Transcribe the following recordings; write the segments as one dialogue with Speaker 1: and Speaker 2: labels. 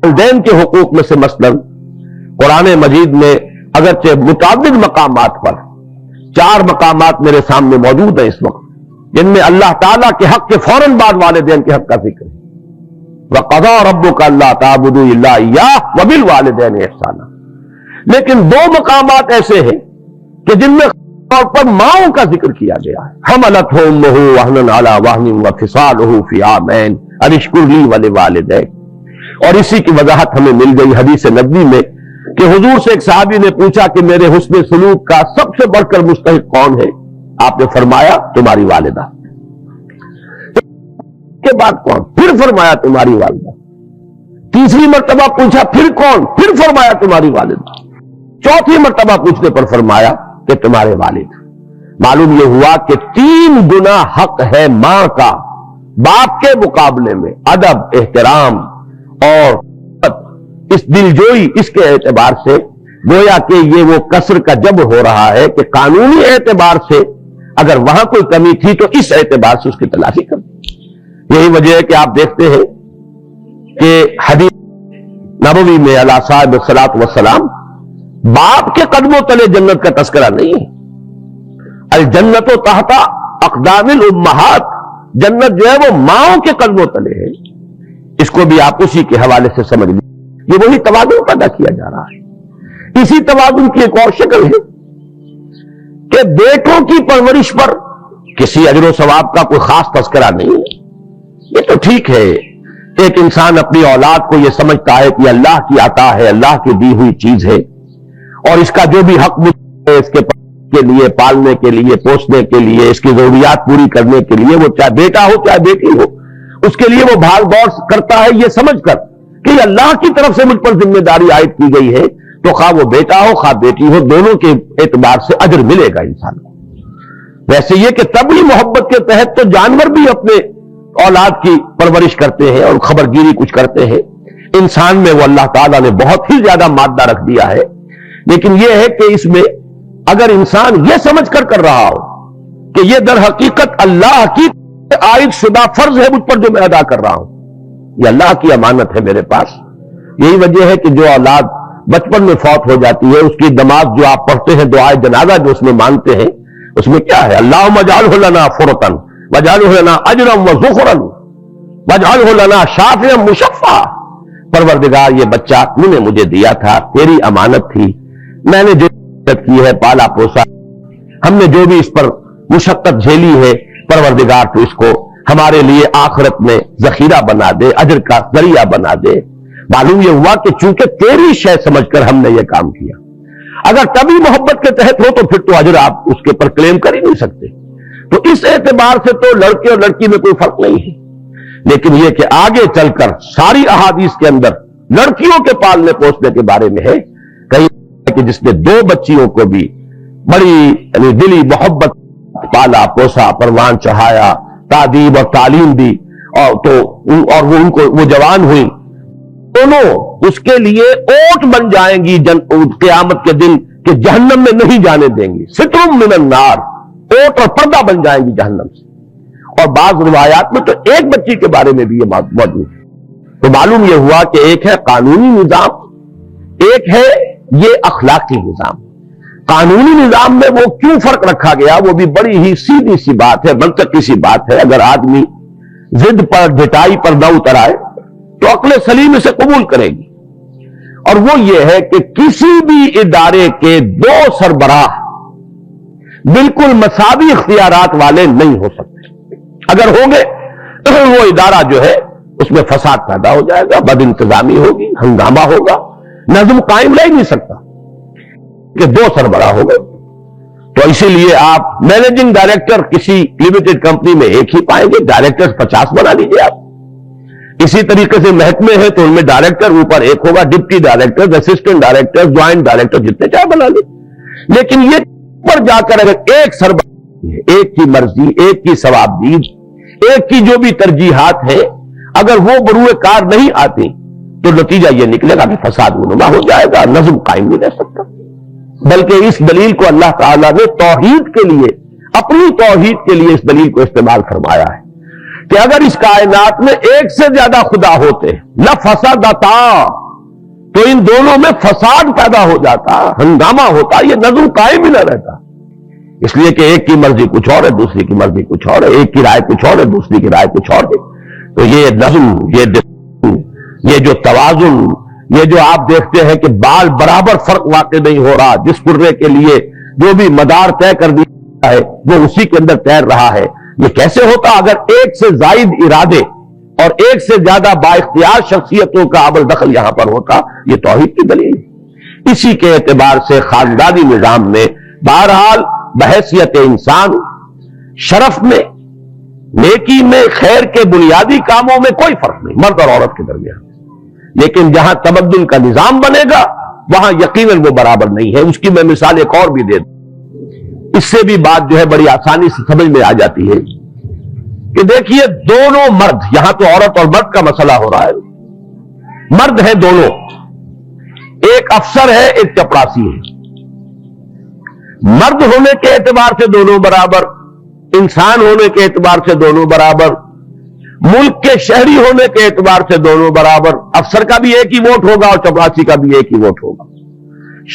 Speaker 1: والدین کے حقوق میں سے مثلاً قرآن مجید میں اگرچہ متعدد مقامات پر 4 مقامات میرے سامنے موجود ہیں اس وقت جن میں اللہ تعالیٰ کے حق کے فوراً بعد والدین کے حق کا ذکر ہے. وَقَضَىٰ رَبُّكَ أَلَّا تَعْبُدُوا إِلَّا إِيَّاهُ وَبِالْوَالِدَيْنِ إِحْسَانًا. لیکن 2 مقامات ایسے ہیں کہ جن میں طور پر ماؤں کا ذکر کیا گیا ہے. حملتہ امہ وہنا علی وہن وفصالہ فی عامین ان اشکر لی ولوالدیک. اور اسی کی وضاحت ہمیں مل گئی حدیث نبوی میں کہ حضور سے ایک صحابی نے پوچھا کہ میرے حسن سلوک کا سب سے بڑھ کر مستحق کون ہے؟ آپ نے فرمایا تمہاری والدہ. کے بعد کون؟ پھر فرمایا تمہاری والدہ. تیسری مرتبہ پوچھا پھر کون؟ پھر فرمایا تمہاری والدہ. چوتھی مرتبہ پوچھنے پر فرمایا کہ تمہارے والد. معلوم یہ ہوا کہ 3 گنا حق ہے ماں کا باپ کے مقابلے میں. ادب، احترام اور اس دلجوئی، اس کے اعتبار سے گویا کہ یہ وہ کسر کا جب ہو رہا ہے کہ قانونی اعتبار سے اگر وہاں کوئی کمی تھی تو اس اعتبار سے اس کی تلافی کر. یہی وجہ ہے کہ آپ دیکھتے ہیں کہ حدیث نبوی میں علیہ صاحب الصلاۃ والسلام باپ کے قدموں تلے جنت کا تذکرہ نہیں ہے. الجنت تحت اقدام الامہات، جنت جو ہے وہ ماؤں کے قدموں تلے ہے. اس کو بھی آپ اسی کے حوالے سے سمجھ لیں. یہ وہی توازن پیدا کیا جا رہا ہے. اسی توازن کی ایک اور شکل ہے کہ بیٹوں کی پرورش پر کسی اجر و ثواب کا کوئی خاص تذکرہ نہیں ہے. یہ تو ٹھیک ہے، ایک انسان اپنی اولاد کو یہ سمجھتا ہے کہ اللہ کی عطا ہے، اللہ کی دی ہوئی چیز ہے، اور اس کا جو بھی حق ہے اس کے لیے، پالنے کے لیے، پوسنے کے لیے، اس کی ضروریات پوری کرنے کے لیے، وہ چاہے بیٹا ہو چاہے بیٹی ہو، اس کے لیے وہ بھاگ دوڑ کرتا ہے یہ سمجھ کر کہ یہ اللہ کی طرف سے مجھ پر ذمہ داری عائد کی گئی ہے، تو خواہ وہ بیٹا ہو خواہ بیٹی ہو، دونوں کے اعتبار سے اجر ملے گا انسان کو. ویسے یہ کہ طبعی محبت کے تحت تو جانور بھی اپنے اولاد کی پرورش کرتے ہیں اور خبرگیری کچھ کرتے ہیں. انسان میں وہ اللہ تعالیٰ نے بہت ہی زیادہ مادہ رکھ دیا ہے. لیکن یہ ہے کہ اس میں اگر انسان یہ سمجھ کر رہا ہو کہ یہ در حقیقت اللہ کی عائد شدہ فرض ہے مجھ پر جو میں ادا کر رہا ہوں، یہ اللہ کی امانت ہے میرے پاس. یہی وجہ ہے کہ جو اولاد بچپن میں فوت ہو جاتی ہے، اس کی نماز جو آپ پڑھتے ہیں، دعائے جنازہ جو اس میں مانگتے ہیں، اس میں کیا ہے؟ اللہم اجعلہ لنا فرطا واجعلہ لنا اجرا وذخرا واجعلہ لنا شافعا مشفعا. پروردگار یہ بچہ تو نے مجھے دیا تھا، تیری امانت تھی، میں نے جو مشقت کی ہے، پالا پوسا، ہم نے جو بھی اس پر مشقت جھیلی ہے، پروردگار تو اس کو ہمارے لیے آخرت میں ذخیرہ بنا دے، اجر کا ذریعہ بنا دے. معلوم یہ ہوا کہ چونکہ تیری شے سمجھ کر ہم نے یہ کام کیا. اگر کبھی محبت کے تحت ہو تو پھر تو اجر آپ اس کے پر کلیم کر ہی نہیں سکتے. تو اس اعتبار سے تو لڑکے اور لڑکی میں کوئی فرق نہیں ہے. لیکن یہ کہ آگے چل کر ساری احادیث کے اندر لڑکیوں کے پالنے پوسنے کے بارے میں ہے کہیں کہ جس نے 2 بچیوں کو بھی بڑی دلی محبت پالا پوسا، پروان چڑھایا، تعدیب اور تعلیم دی، اور وہ ان کو وہ جوان ہوئی، دونوں اس کے لیے اوٹ بن جائیں گی قیامت کے دن کہ جہنم میں نہیں جانے دیں گی. سترم من النار، اوٹ اور پردہ بن جائیں گی جہنم سے. اور بعض روایات میں تو ایک بچی کے بارے میں بھی یہ موجود ہے. تو معلوم یہ ہوا کہ ایک ہے قانونی نظام، ایک ہے یہ اخلاقی نظام. قانونی نظام میں وہ کیوں فرق رکھا گیا وہ بھی بڑی ہی سیدھی سی بات ہے، منطقی سی بات ہے. اگر آدمی ضد پر ڈٹائی پر نہ اتر آئے تو عقل سلیم اسے قبول کرے گی. اور وہ یہ ہے کہ کسی بھی ادارے کے 2 سربراہ بالکل مساوی اختیارات والے نہیں ہو سکتے. اگر ہوں گے تو وہ ادارہ جو ہے اس میں فساد پیدا ہو جائے گا، بد انتظامی ہوگی، ہنگامہ ہوگا، نظم قائم رہ نہیں سکتا کہ 2 سربراہ ہو گئے. تو اسی لیے آپ مینیجنگ ڈائریکٹر کسی لمیٹڈ کمپنی میں ایک ہی پائیں گے، ڈائریکٹر 50 بنا لیجیے آپ. اسی طریقے سے محکمے ہیں تو ان میں ڈائریکٹر اوپر ایک ہوگا، deputy director, assistant director, joint director, جتنے چاہے بنا لیں. لیکن یہ پر جا کر اگر ایک سربراہ، ایک کی مرضی، ایک کی ثوابدید، ایک کی جو بھی ترجیحات ہیں، اگر وہ بروئے کار نہیں آتی تو نتیجہ یہ نکلے گا کہ فساد رونما ہو جائے گا، نظم قائم نہیں رہ سکتا. بلکہ اس دلیل کو اللہ تعالیٰ نے توحید کے لیے، اپنی توحید کے لیے اس دلیل کو استعمال فرمایا ہے. کہ اگر اس کائنات میں ایک سے زیادہ خدا ہوتے لفسدتا، تو ان دونوں میں فساد پیدا ہو جاتا، ہنگامہ ہوتا، یہ نظم قائم ہی نہ رہتا۔ اس لیے کہ ایک کی مرضی کچھ اور ہے، دوسری کی مرضی کچھ اور ہے، ایک کی رائے کچھ اور ہے، دوسری کی رائے کچھ اور ہے۔ تو یہ نظم، یہ جو توازن، یہ جو آپ دیکھتے ہیں کہ بال برابر فرق واقع نہیں ہو رہا، جس کرے کے لیے جو بھی مدار طے کر دیا ہے وہ اسی کے اندر تیر رہا ہے، یہ کیسے ہوتا؟ اگر ایک سے زائد ارادے اور ایک سے زیادہ بااختیار شخصیتوں کا عمل دخل یہاں پر ہوتا، یہ توحید کی دلیل ہے۔ اسی کے اعتبار سے خاندانی نظام میں بہرحال بحیثیت انسان شرف میں، نیکی میں، خیر کے بنیادی کاموں میں کوئی فرق نہیں مرد اور عورت کے درمیان، لیکن جہاں تمدن کا نظام بنے گا وہاں یقیناً وہ برابر نہیں ہے۔ اس کی میں مثال ایک اور بھی دے دوں، اس سے بھی بات جو ہے بڑی آسانی سے سمجھ میں آ جاتی ہے کہ دیکھیے دونوں مرد، یہاں تو عورت اور مرد کا مسئلہ ہو رہا ہے، مرد ہیں دونوں، ایک افسر ہے ایک چپراسی ہے، مرد ہونے کے اعتبار سے دونوں برابر، انسان ہونے کے اعتبار سے دونوں برابر، ملک کے شہری ہونے کے اعتبار سے دونوں برابر، افسر کا بھی ایک ہی ووٹ ہوگا اور چپراسی کا بھی ایک ہی ووٹ ہوگا۔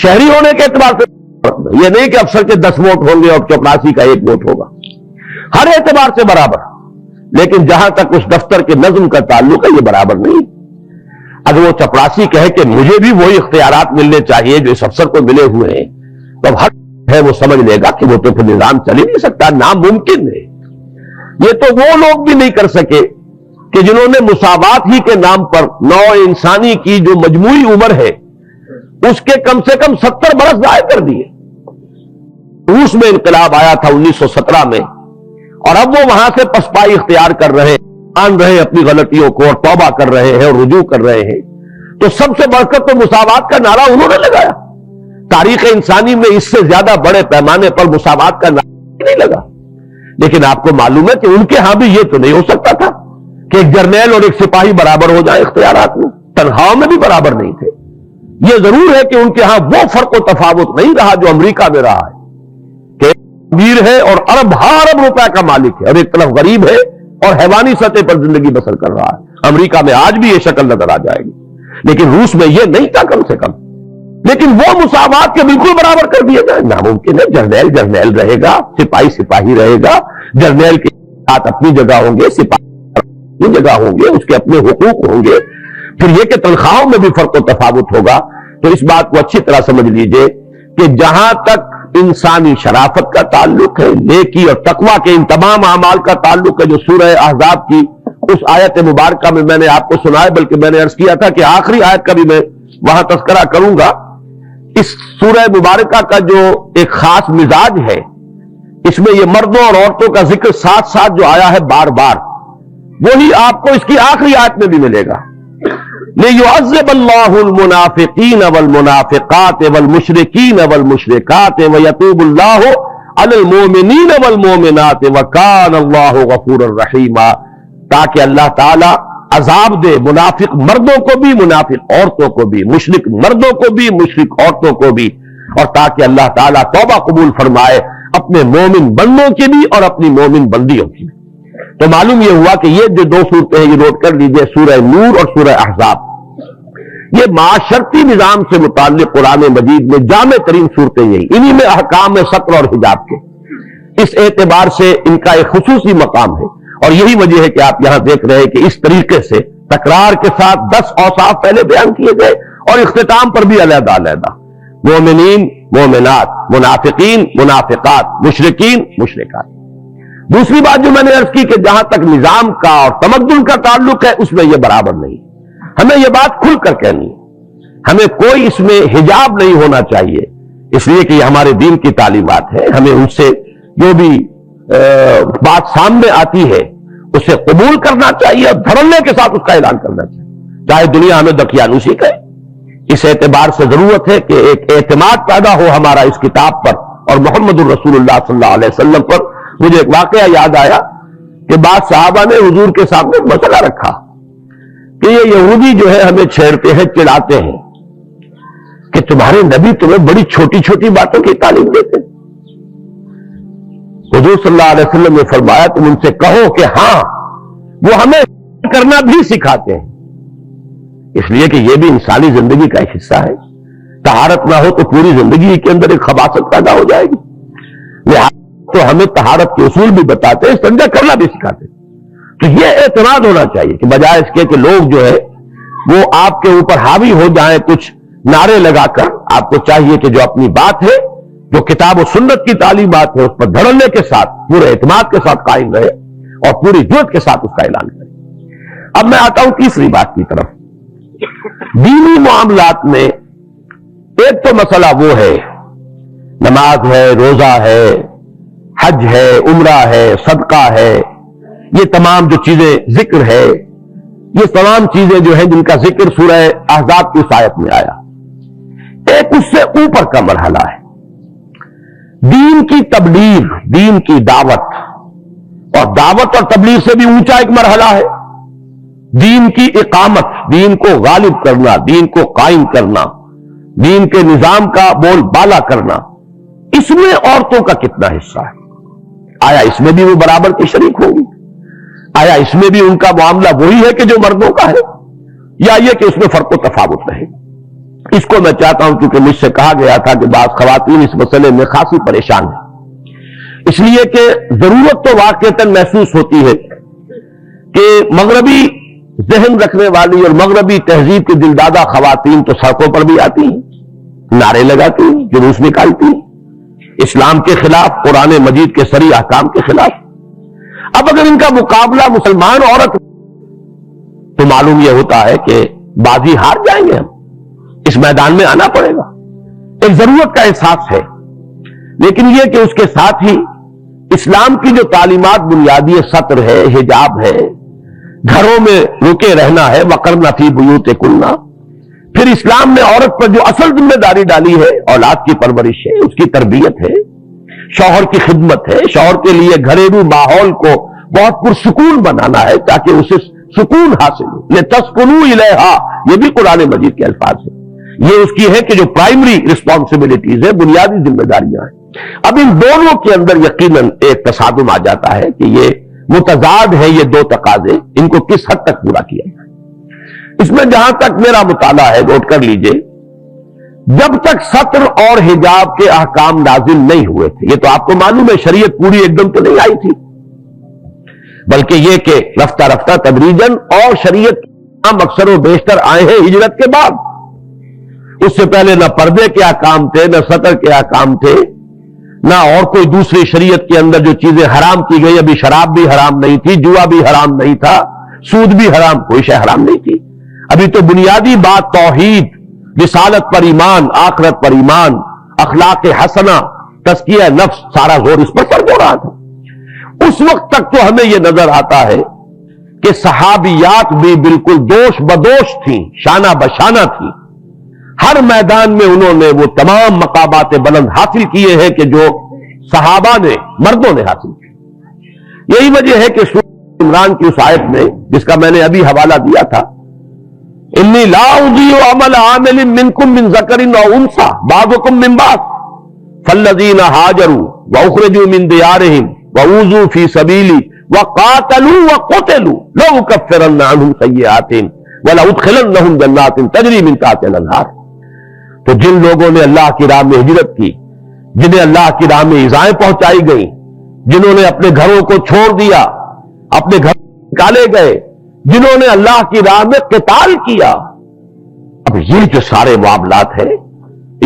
Speaker 1: شہری ہونے کے اعتبار سے یہ نہیں کہ افسر کے 10 ووٹ ہوں گے اور چپراسی کا 1 ووٹ ہوگا، ہر اعتبار سے برابر، لیکن جہاں تک اس دفتر کے نظم کا تعلق ہے یہ برابر نہیں۔ اگر وہ چپراسی کہے کہ مجھے بھی وہی اختیارات ملنے چاہیے جو اس افسر کو ملے ہوئے ہیں، تو ہر ہے وہ سمجھ لے گا کہ وہ تو پھر نظام چل ہی نہیں سکتا، ناممکن ہے۔ یہ تو وہ لوگ بھی نہیں کر سکے کہ جنہوں نے مساوات ہی کے نام پر نوع انسانی کی جو مجموعی عمر ہے اس کے کم سے کم 70 برس ضائع کر دیے۔ روس میں انقلاب آیا تھا 1917 میں، اور اب وہ وہاں سے پسپائی اختیار کر رہے ہیں، مان رہے ہیں اپنی غلطیوں کو اور توبہ کر رہے ہیں اور رجوع کر رہے ہیں، تو سب سے بڑھ کر تو مساوات کا نعرہ انہوں نے لگایا۔ تاریخ انسانی میں اس سے زیادہ بڑے پیمانے پر مساوات کا نعرہ نہیں لگا، لیکن آپ کو معلوم ہے کہ ان کے ہاں بھی یہ تو نہیں ہو سکتا تھا کہ ایک جرنیل اور ایک سپاہی برابر ہو جائے اختیارات میں، تنخواہوں میں بھی برابر نہیں تھے۔ یہ ضرور ہے کہ ان کے ہاں وہ فرق و تفاوت نہیں رہا جو امریکہ میں رہا ہے کہ ایک امیر ہے اور ارب روپے کا مالک ہے، اور ایک طرف غریب ہے اور حیوانی سطح پر زندگی بسر کر رہا ہے۔ امریکہ میں آج بھی یہ شکل نظر آ جائے گی، لیکن روس میں یہ نہیں تھا کم سے کم۔ لیکن وہ مساوات کے بالکل برابر کر دیا جائے، ناممکن ہے۔ جرنیل جرنیل رہے گا، سپاہی سپاہی رہے گا، جرنیل کے ساتھ اپنی جگہ ہوں گے، سپاہی اپنی جگہ ہوں گے، اس کے اپنے حقوق ہوں گے۔ پھر یہ کہ تنخواہوں میں بھی فرق و تفاوت ہوگا۔ تو اس بات کو اچھی طرح سمجھ لیجئے کہ جہاں تک انسانی شرافت کا تعلق ہے، نیکی اور تقوی کے ان تمام اعمال کا تعلق ہے جو سورہ احزاب کی اس آیت مبارکہ میں نے آپ کو سنایا، بلکہ میں نے عرض کیا تھا کہ آخری آیت کا بھی میں وہاں تذکرہ کروں گا۔ اس سورہ مبارکہ کا جو ایک خاص مزاج ہے، اس میں یہ مردوں اور عورتوں کا ذکر ساتھ ساتھ جو آیا ہے بار بار، وہی آپ کو اس کی آخری آیت میں بھی ملے گا۔ لِيُعَذِّبَ اللَّهُ الْمُنَافِقِينَ وَالْمُنَافِقَاتِ وَالْمُشْرِكِينَ وَالْمُشْرِكَاتِ وَيَتُوبُ اللَّهُ عَلَى الْمُؤْمِنِينَ وَالْمُؤْمِنَاتِ وَكَانَ اللَّهُ غَفُورًا رَحِيمًا، تاکہ اللہ تعالی عذاب دے منافق مردوں کو بھی، منافق عورتوں کو بھی، مشرک مردوں کو بھی، مشرک عورتوں کو بھی، اور تاکہ اللہ تعالیٰ توبہ قبول فرمائے اپنے مومن بندوں کی بھی اور اپنی مومن بندیوں کی بھی۔ تو معلوم یہ ہوا کہ یہ جو 2 صورتیں ہیں، یہ نوٹ کر لیجئے، سورہ نور اور سورہ احزاب، یہ معاشرتی نظام سے متعلق قرآن مجید میں جامع ترین صورتیں یہی، انہی میں احکام ہے سطر اور حجاب کے۔ اس اعتبار سے ان کا ایک خصوصی مقام ہے، اور یہی وجہ ہے کہ آپ یہاں دیکھ رہے ہیں کہ اس طریقے سے تکرار کے ساتھ 10 اوصاف پہلے بیان کیے گئے، اور اختتام پر بھی علیحدہ علیحدہ، مومنین، مومنات، منافقین، منافقات، مشرکین، مشرکات۔ دوسری بات جو میں نے عرض کی کہ جہاں تک نظام کا اور تمدن کا تعلق ہے اس میں یہ برابر نہیں، ہمیں یہ بات کھل کر کہنی ہے، ہمیں کوئی اس میں حجاب نہیں ہونا چاہیے، اس لیے کہ یہ ہمارے دین کی تعلیمات ہے، ہمیں ان سے جو بھی بات سامنے آتی ہے اسے قبول کرنا چاہیے اور دھڑلے کے ساتھ اس کا اعلان کرنا چاہیے، چاہے دنیا ہمیں دقیانوسی کہے۔ اس اعتبار سے ضرورت ہے کہ ایک اعتماد پیدا ہو ہمارا اس کتاب پر اور محمد الرسول اللہ صلی اللہ علیہ وسلم پر۔ مجھے ایک واقعہ یاد آیا کہ بعض صحابہ نے حضور کے سامنے مسئلہ رکھا کہ یہ یہودی جو ہے ہمیں چھیڑتے ہیں، چڑھاتے ہیں کہ تمہارے نبی تمہیں بڑی چھوٹی چھوٹی باتوں کی تعلیم دیتے ہیں۔ حضور صلی اللہ علیہ وسلم نے فرمایا تم ان سے کہو کہ ہاں وہ ہمیں کرنا بھی سکھاتے ہیں، اس لیے کہ یہ بھی انسانی زندگی کا ایک حصہ ہے۔ طہارت نہ ہو تو پوری زندگی کے اندر ایک خباثت پیدا ہو جائے گی، لہٰذا تو ہمیں طہارت کے اصول بھی بتاتے ہیں، استنجا کرنا بھی سکھاتے ہیں۔ تو یہ اعتماد ہونا چاہیے کہ بجائے اس کے کہ لوگ جو ہے وہ آپ کے اوپر حاوی ہو جائیں کچھ نعرے لگا کر، آپ کو چاہیے کہ جو اپنی بات ہے، جو کتاب و سنت کی تعلیمات ہے، اس پر دھڑلے کے ساتھ، پورے اعتماد کے ساتھ قائم رہے اور پوری جرأت کے ساتھ اس کا اعلان کرے۔ اب میں آتا ہوں تیسری بات کی طرف۔ دینی معاملات میں ایک تو مسئلہ وہ ہے، نماز ہے، روزہ ہے، حج ہے، عمرہ ہے، صدقہ ہے، یہ تمام جو چیزیں ذکر ہے، یہ تمام چیزیں جو ہیں جن کا ذکر سورہ احزاب کی اس آیت میں آیا، ایک اس سے اوپر کا مرحلہ ہے دین کی تبلیغ، دین کی دعوت، اور دعوت اور تبلیغ سے بھی اونچا ایک مرحلہ ہے دین کی اقامت، دین کو غالب کرنا، دین کو قائم کرنا، دین کے نظام کا بول بالا کرنا۔ اس میں عورتوں کا کتنا حصہ ہے؟ آیا اس میں بھی وہ برابر کی شریک ہوگی؟ آیا اس میں بھی ان کا معاملہ وہی ہے کہ جو مردوں کا ہے، یا یہ کہ اس میں فرق و تفاوت رہے؟ اس کو میں چاہتا ہوں، کیونکہ مجھ سے کہا گیا تھا کہ بعض خواتین اس مسئلے میں خاصی پریشان ہیں، اس لیے کہ ضرورت تو واقعتاً محسوس ہوتی ہے کہ مغربی ذہن رکھنے والی اور مغربی تہذیب کی دلدادہ خواتین تو سڑکوں پر بھی آتی ہیں، نعرے لگاتی ہیں، جلوس نکالتی ہیں اسلام کے خلاف، قرآن مجید کے صریح احکام کے خلاف۔ اب اگر ان کا مقابلہ مسلمان عورت تو معلوم یہ ہوتا ہے کہ بازی ہار جائیں گے، ہم اس میدان میں آنا پڑے گا۔ ایک ضرورت کا احساس ہے، لیکن یہ کہ اس کے ساتھ ہی اسلام کی جو تعلیمات بنیادی سطر ہے، حجاب ہے، گھروں میں رکے رہنا ہے، وقرن فی بیوتکن، پھر اسلام نے عورت پر جو اصل ذمہ داری ڈالی ہے، اولاد کی پرورش ہے، اس کی تربیت ہے، شوہر کی خدمت ہے، شوہر کے لیے گھریلو ماحول کو بہت پرسکون بنانا ہے تاکہ اسے سکون حاصل ہو، لتسکنوا الیہا، یہ بھی قرآن مجید کے الفاظ ہیں، یہ اس کی ہے کہ جو پرائمری رسپانسبلٹیز ہے، بنیادی ذمہ داریاں ہیں۔ اب ان دونوں کے اندر یقیناً ایک تصادم آ جاتا ہے کہ یہ متضاد ہے، یہ دو تقاضے، ان کو کس حد تک پورا کیا جائے۔ اس میں جہاں تک میرا مطالعہ ہے، نوٹ کر لیجئے، جب تک سطر اور حجاب کے احکام نازل نہیں ہوئے تھے، یہ تو آپ کو معلوم ہے شریعت پوری ایک دم تو نہیں آئی تھی، بلکہ یہ کہ رفتہ رفتہ تدریجاً، اور شریعت کے اکثر و بیشتر آئے ہیں ہجرت کے بعد۔ اس سے پہلے نہ پردے کے احکام تھے، نہ سطر کے احکام تھے، نہ اور کوئی دوسری شریعت کے اندر جو چیزیں حرام کی گئی، ابھی شراب بھی حرام نہیں تھی، جوا بھی حرام نہیں تھا، سود بھی حرام، کوئی شے حرام نہیں تھی۔ ابھی تو بنیادی بات توحید، رسالت پر ایمان، آخرت پر ایمان، اخلاق حسنہ، تزکیہ نفس، سارا زور اس پر سر ہو رہا تھا۔ اس وقت تک تو ہمیں یہ نظر آتا ہے کہ صحابیات بھی بالکل دوش بدوش تھیں، شانہ بشانہ تھیں، ہر میدان میں انہوں نے وہ تمام مقامات بلند حاصل کیے ہیں کہ جو صحابہ نے، مردوں نے حاصل کیے۔ یہی وجہ ہے کہ سورہ عمران کی اس آیت میں، جس کا میں نے ابھی حوالہ دیا تھا، انی لا اضیع عمل عامل منکم من ذکر او انثی بعضکم من بعض فالذین ہاجروا واخرجوا من دیارہم واوذوا فی سبیلی وقاتلوا وقتلوا لأکفرن عنہم سیئاتہم ولأدخلنہم جنات تجری من تحتہا الانہار۔ تو جن لوگوں نے اللہ کی راہ میں ہجرت کی، جنہیں اللہ کی راہ میں ایذائیں پہنچائی گئیں، جنہوں نے اپنے گھروں کو چھوڑ دیا، اپنے گھر نکالے گئے، جنہوں نے اللہ کی راہ میں قتال کیا، اب یہ جو سارے معاملات ہیں،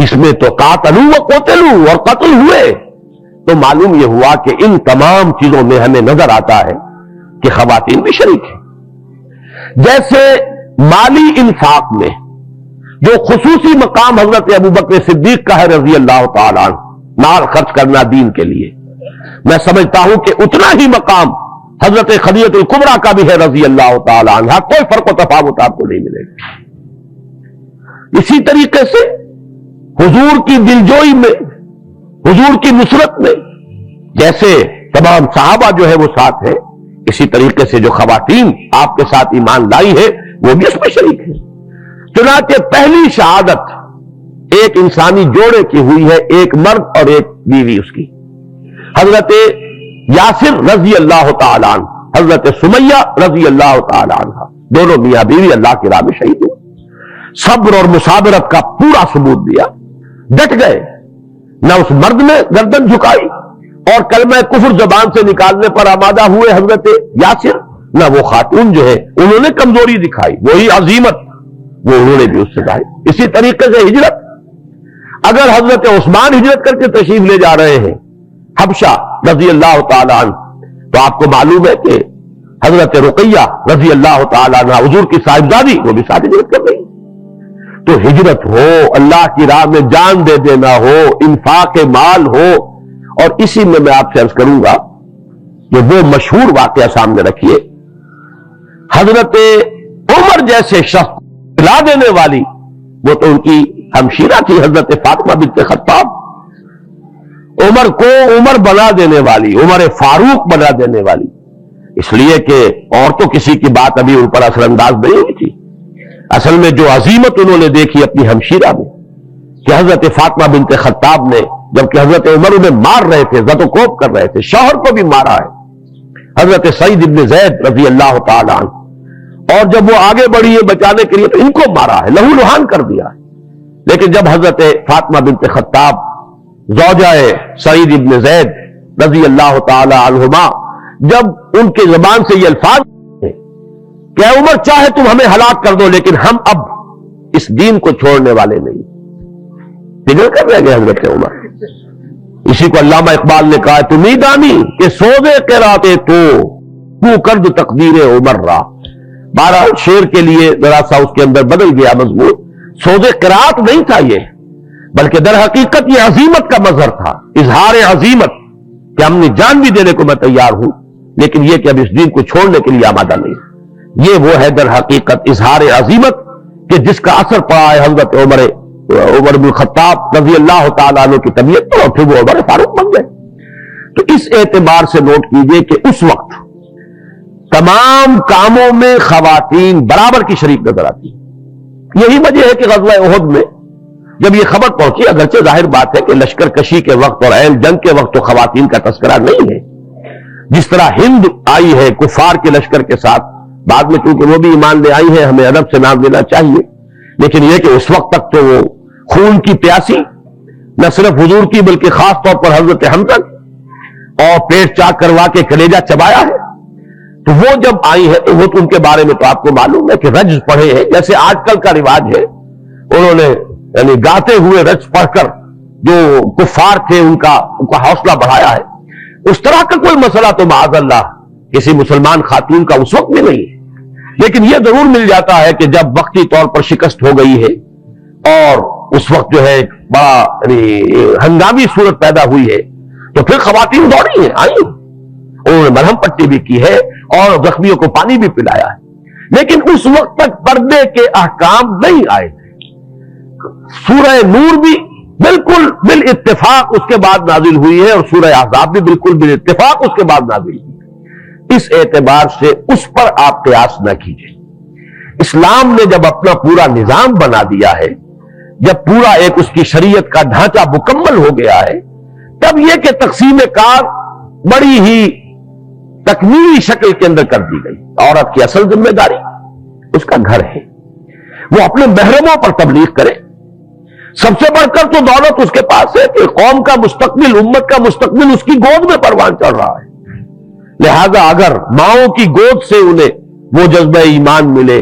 Speaker 1: اس میں تو قاتلوا وقتلوا، اور قتل ہوئے، تو معلوم یہ ہوا کہ ان تمام چیزوں میں ہمیں نظر آتا ہے کہ خواتین بھی شریک ہیں۔ جیسے مالی انفاق میں جو خصوصی مقام حضرت ابوبکر صدیق کا ہے رضی اللہ تعالیٰ عنہ، مال خرچ کرنا دین کے لیے، میں سمجھتا ہوں کہ اتنا ہی مقام حضرت خدیجہ الکبریٰ کا بھی ہے رضی اللہ تعالیٰ عنہ، کوئی فرق و تفاوت آپ کو نہیں ملے گا۔ اسی طریقے سے حضور کی دلجوئی میں، حضور کی نصرت میں، جیسے تمام صحابہ جو ہے وہ ساتھ ہے، اسی طریقے سے جو خواتین آپ کے ساتھ ایمان لائی ہے وہ بھی اس میں شریک ہے۔ چنانچہ پہلی شہادت ایک انسانی جوڑے کی ہوئی ہے، ایک مرد اور ایک بیوی اس کی، حضرت یاسر رضی اللہ تعالیٰ عنہ، حضرت سمیہ رضی اللہ تعالی عنہ، دونوں میاں بیوی اللہ کی راہ میں شہید ہوئے، صبر اور مصابرت کا پورا ثبوت دیا، ڈٹ گئے، نہ اس مرد نے گردن جھکائی اور کلمہ کفر زبان سے نکالنے پر آمادہ ہوئے حضرت یاسر، نہ وہ خاتون جو ہے انہوں نے کمزوری دکھائی، وہی عظیمت وہ انہوں نے بھی اس سے دکھائی۔ اسی طریقے سے ہجرت، اگر حضرت عثمان ہجرت کر کے تشریف لے جا رہے ہیں حبشہ رضی اللہ تعالی عنہ، تو آپ کو معلوم ہے کہ حضرت رقیہ رضی اللہ تعالی عنہ حضور کی صاحبزادی وہ بھی ساتھ ہجرت کر رہی۔ تو ہجرت ہو، اللہ کی راہ میں جان دے دینا ہو، انفاق مال ہو، اور اسی میں آپ سے عرض کروں گا کہ وہ مشہور واقعہ سامنے رکھیے، حضرت عمر جیسے شخص لا دینے والی، وہ تو ان کی ہمشیرہ تھی حضرت فاطمہ بنت خطاب، عمر کو عمر بنا دینے والی، عمر فاروق بنا دینے والی، اس لیے کہ اور تو کسی کی بات ابھی ان پر اثر انداز نہیں ہوئی تھی۔ اصل میں جو عظیمت انہوں نے دیکھی اپنی ہمشیرہ میں کہ حضرت فاطمہ بنت خطاب نے، جبکہ حضرت عمر انہیں مار رہے تھے، زد و کوب کر رہے تھے، شوہر کو بھی مارا ہے، حضرت سعید ابن زید رضی اللہ تعالی عنہ، اور جب وہ آگے بڑھی ہے بچانے کے لیے تو ان کو مارا ہے، لہو لہان کر دیا ہے۔ لیکن جب حضرت فاطمہ بنت خطاب زوجہ سعید ابن زید رضی اللہ تعالی عنہما، جب ان کے زبان سے یہ الفاظ کہ اے عمر چاہے تم ہمیں ہلاک کر دو لیکن ہم اب اس دین کو چھوڑنے والے نہیں، بگڑ کر رہ گئے حضرت عمر۔ اسی کو علامہ اقبال نے کہا تو نہیں دانی کہ سوزے قراتے تو کرد تقدیر عمر را، بہرحال شعر کے لیے ذرا سا اس کے اندر بدل گیا مضمون، سوزے قرات نہیں تھا یہ، بلکہ در حقیقت یہ عظیمت کا مظہر تھا، اظہار عظیمت کہ ہم نے جان بھی دینے کو میں تیار ہوں لیکن یہ کہ اب اس دین کو چھوڑنے کے لیے آمادہ نہیں۔ یہ وہ ہے در حقیقت اظہار عظیمت کہ جس کا اثر پڑا ہے حضرت عمر بن خطاب رضی اللہ تعالیٰ عنہ کی طبیعت پر، اور پھر وہ عمر فاروق بن گئے۔ تو اس اعتبار سے نوٹ کیجئے کہ اس وقت تمام کاموں میں خواتین برابر کی شریک نظر آتی۔ یہی وجہ ہے کہ غزوہ احد میں جب یہ خبر پہنچی، اگرچہ ظاہر بات ہے کہ لشکر کشی کے وقت اور عین جنگ کے وقت تو خواتین کا تذکرہ نہیں ہے، جس طرح ہند آئی ہے کفار کے لشکر کے ساتھ، بعد میں چونکہ وہ بھی ایمان لے آئی ہے، ہمیں ادب سے نام لینا چاہیے، لیکن یہ کہ اس وقت تک تو وہ خون کی پیاسی نہ صرف حضور کی بلکہ خاص طور پر حضرت حمزہ اور پیٹ چاک کروا کے کلیجہ چبایا ہے۔ تو وہ جب آئی ہے تو وہ تو ان کے بارے میں تو آپ کو معلوم ہے کہ رجز پڑھے ہیں، جیسے آج کل کا رواج ہے، انہوں نے یعنی گاتے ہوئے رجز پڑھ کر جو کفار تھے ان کا حوصلہ بڑھایا ہے۔ اس طرح کا کوئی مسئلہ تو معاذ اللہ کسی مسلمان خاتون کا اس وقت بھی نہیں ہے، لیکن یہ ضرور مل جاتا ہے کہ جب وقتی طور پر شکست ہو گئی ہے اور اس وقت جو ہے بڑا ہنگامی صورت پیدا ہوئی ہے تو پھر خواتین دوڑی ہیں، آئی، انہوں نے مرہم پٹی بھی کی ہے اور زخمیوں کو پانی بھی پلایا ہے، لیکن اس وقت تک پردے کے احکام نہیں آئے تھے۔ سورہ نور بھی بالکل بالاتفاق اس کے بعد نازل ہوئی ہے اور سورہ احزاب بھی بالکل بالاتفاق اس کے بعد نازل ہوئی ہے۔ اس اعتبار سے اس پر آپ قیاس نہ کیجیے۔ اسلام نے جب اپنا پورا نظام بنا دیا ہے، جب پورا ایک اس کی شریعت کا ڈھانچہ مکمل ہو گیا ہے، تب یہ کہ تقسیم کار بڑی ہی تکمیلی شکل کے اندر کر دی گئی۔ عورت کی اصل ذمہ داری اس کا گھر ہے، وہ اپنے محرموں پر تبلیغ کرے۔ سب سے بڑھ کر تو دولت اس کے پاس ہے کہ قوم کا مستقبل، امت کا مستقبل اس کی گود میں پروان چڑھ رہا ہے، لہذا اگر ماؤں کی گود سے انہیں وہ جذبہ ایمان ملے،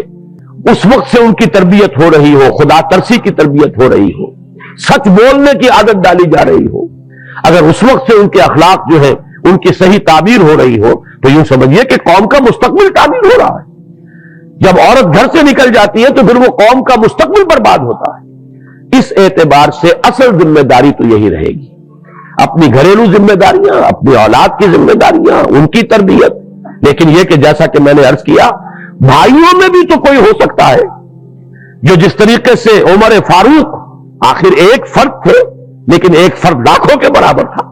Speaker 1: اس وقت سے ان کی تربیت ہو رہی ہو، خدا ترسی کی تربیت ہو رہی ہو، سچ بولنے کی عادت ڈالی جا رہی ہو، اگر اس وقت سے ان کے اخلاق جو ہے ان کی صحیح تعبیر ہو رہی ہو، تو یوں سمجھیے کہ قوم کا مستقبل تعبیر ہو رہا ہے۔ جب عورت گھر سے نکل جاتی ہے تو پھر وہ قوم کا مستقبل برباد ہوتا ہے۔ اس اعتبار سے اصل ذمہ داری تو یہی رہے گی، اپنی گھریلو ذمہ داریاں، اپنی اولاد کی ذمہ داریاں، ان کی تربیت۔ لیکن یہ کہ جیسا کہ میں نے عرض کیا، بھائیوں میں بھی تو کوئی ہو سکتا ہے جو جس طریقے سے عمر فاروق آخر ایک فرد تھے لیکن ایک فرد لاکھوں کے برابر تھا،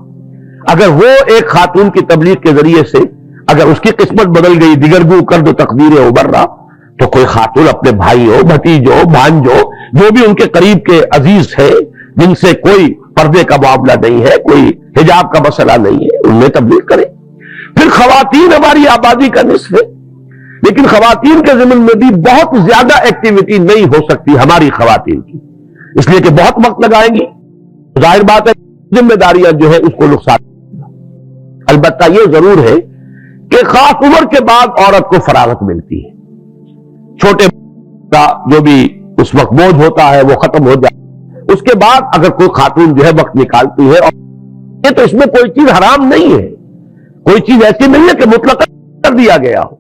Speaker 1: اگر وہ ایک خاتون کی تبلیغ کے ذریعے سے اگر اس کی قسمت بدل گئی، دیگرگو کر دو تقدیر عمر را، تو کوئی خاتون اپنے بھائیوں، بھتیجوں، بھانجوں، جو بھی ان کے قریب کے عزیز ہے جن سے کوئی پردے کا معاملہ نہیں ہے، کوئی حجاب کا مسئلہ نہیں ہے، ان میں تبلیغ کرے۔ پھر خواتین ہماری آبادی کا نصف ہے، لیکن خواتین کے ضمن میں بھی بہت زیادہ ایکٹیویٹی نہیں ہو سکتی ہماری خواتین کی، اس لیے کہ بہت وقت لگائیں گی، ظاہر بات ہے ذمہ داریاں جو ہے اس کو نقصان۔ البتہ یہ ضرور ہے کہ خاص عمر کے بعد عورت کو فراغت ملتی ہے، چھوٹے کا جو بھی اس وقت بوجھ ہوتا ہے وہ ختم ہو جائے، اس کے بعد اگر کوئی خاتون جو ہے وقت نکالتی ہے، اور یہ تو اس میں کوئی چیز حرام نہیں ہے، کوئی چیز ایسی نہیں ہے کہ مطلق کر دیا گیا ہو،